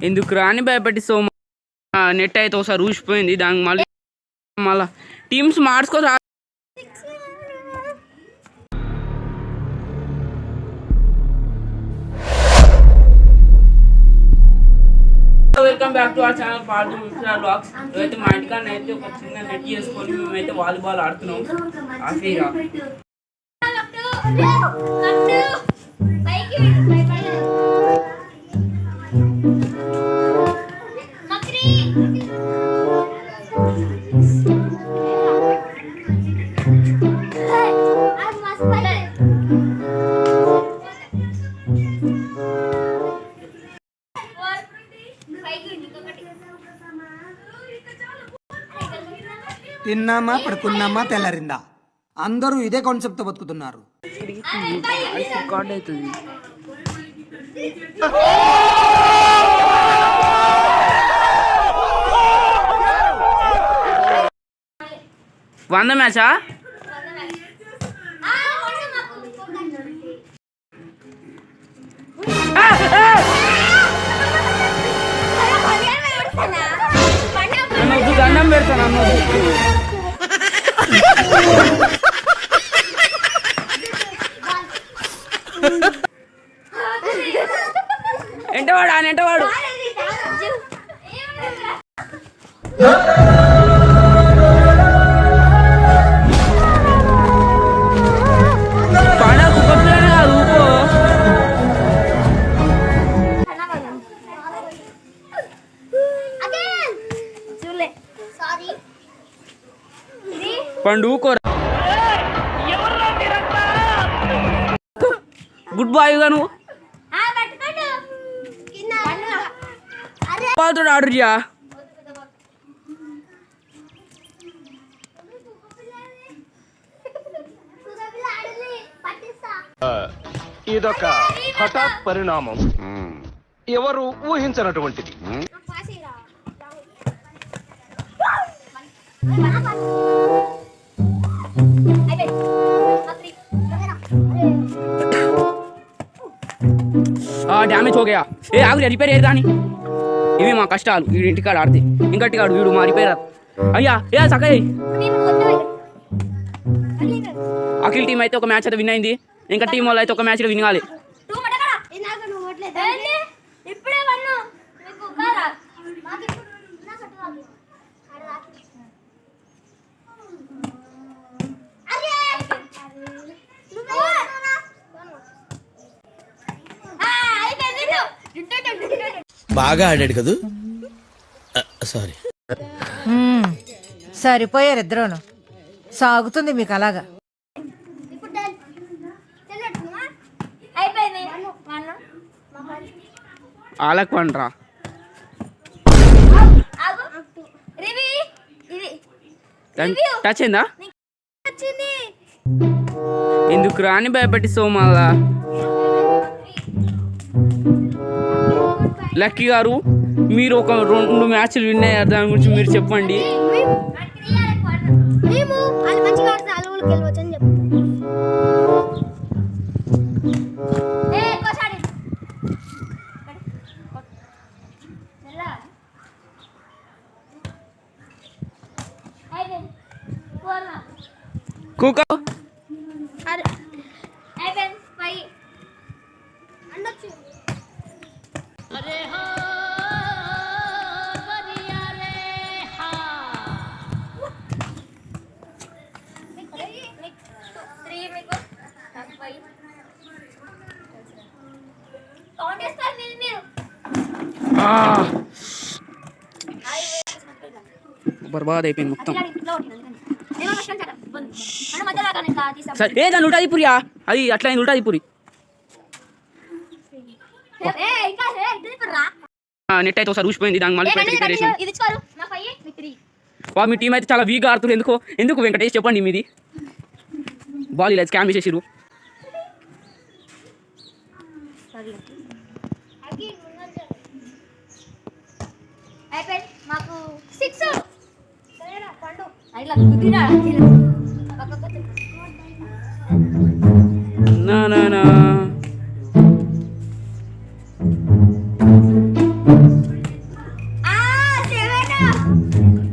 ఎందుకు రాని భయపెట్టి సో నెట్ అయితే ఒకసారి ఊసిపోయింది. దానికి మళ్ళీ టీమ్స్ మార్చుకోవచ్చు. Welcome back to our channel part blogs. అయితే మా ఇంటికాడ అయితే ఒక చిన్న నెట్ చేసుకొని మేమైతే వాలీబాల్ ఆడుతున్నాం. ఆఫీరా తిన్నామా పడుకున్నామా తెల్లరిందా, అందరూ ఇదే కాన్సెప్ట్ తో బతుకుతున్నారు. వంద మ్యాచా? దండం పెడతాను అమ్మ. ఎంటవాడు ఆయన ఎంటవాడు పండగ కుక్కపిల్లనే కాదు ఊకో. పండు ఊకోరా. గుడ్ బాయ్ గా నువ్వు బాల్తో ఆర్డర్ చేయా. ఇదొక హఠాత్ పరిణామం, ఎవరు ఊహించినటువంటిది. డ్యామేజ్ ఓకేయా. ఏ ఆగు రిపేర్ అయ్యేదా అని. ఇవి మా కష్టాలు. వీడు ఇంటికాడ ఆడితే ఇంకటికాడు వీడు మా రిపేర్ అయ్యా. ఏ సకయ్య అఖిల్ టీం అయితే ఒక మ్యాచ్ అయితే విన్ అయింది. ఇంకా టీం వాళ్ళు అయితే ఒక మ్యాచ్ విన్ కాలే. బాగా ఆడాడు కదూ. సారీ. సరిపోయారు ఇద్దరును. సాగుతుంది మీకు అలాగా. వాళ్ళకు పండ్రా టచ్ అయిందా? ఎందుకు రాని భయపెట్టి సో మళ్ళా. లక్కీ గారు మీరు ఒక 2 మ్యాచ్లు విన్ అయ్యారు, దాని గురించి మీరు చెప్పండి. కుక్క బర్బాద్ అయిపోయింది మొత్తం. ఏ దాని ఉల్టాది పురియా, అది అట్లా అయింది ఉల్టాది పురి. నెట్ అయితే ఒకసారి ఊసిపోయింది. దానికి మళ్ళీ మీ టీం అయితే చాలా వీక్గా ఆడుతున్నారు. ఎందుకు వెంకటేష్ చెప్పండి మీది బాల్ ఇలా స్కామ్ చేసేసిరు. నా నా నా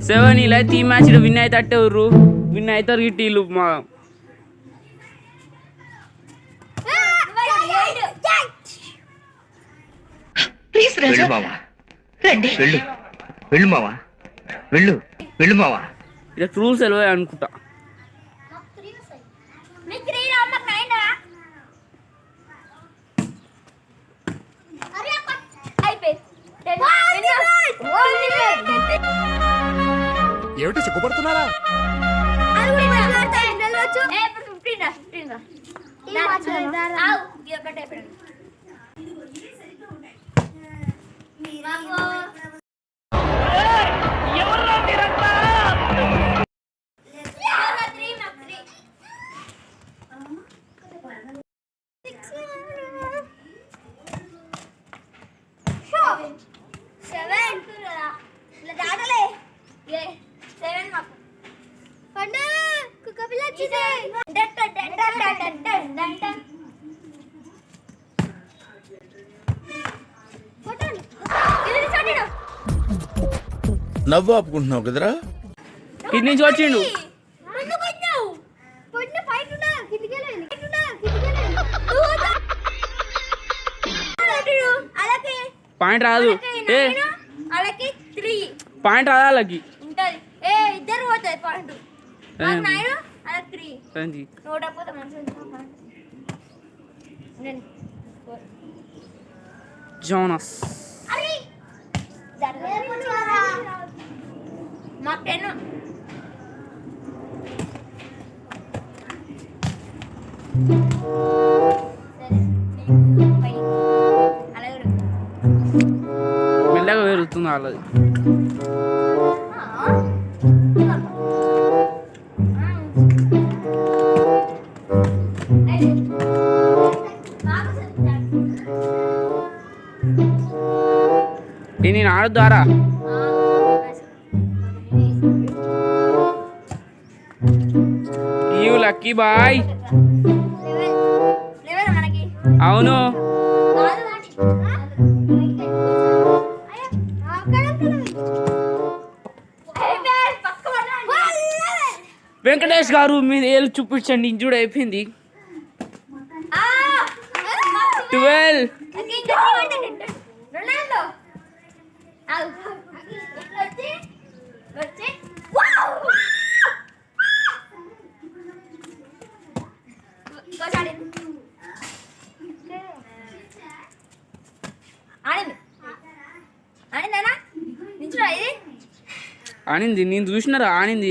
7 ఇలా ఈ మ్యాచ్ విన్ అయితే ఊరు విన్ అవుతారు గిట్టీలు మా వెళ్ళు మావా వెళ్ళు వెళ్ళు మావా వెళ్ళు వెళ్ళు మావా ఇలా రూల్స్ వెళ్ళే అనుకుంటా ఏమిటి సిగ్గుపడుతున్నారా? నవ్వు ఆపుకుంటున్నావు కదరా? ఇటు నుంచి వచ్చిండు పాయింట్ రాదు ఏ పాయింట్ రాదా వాళ్ళకి జోనస్ మెల్లగా పెరుగుతుంది వాళ్ళది నేను ఆడద్దారా యూ లక్కీ బాయ్ అవును వెంకటేష్ గారు మీరు ఏళ్ళు చూపించండి ఇంజూడ్ అయిపోయింది 12 ఆనింది నేను చూసినారా ఆనింది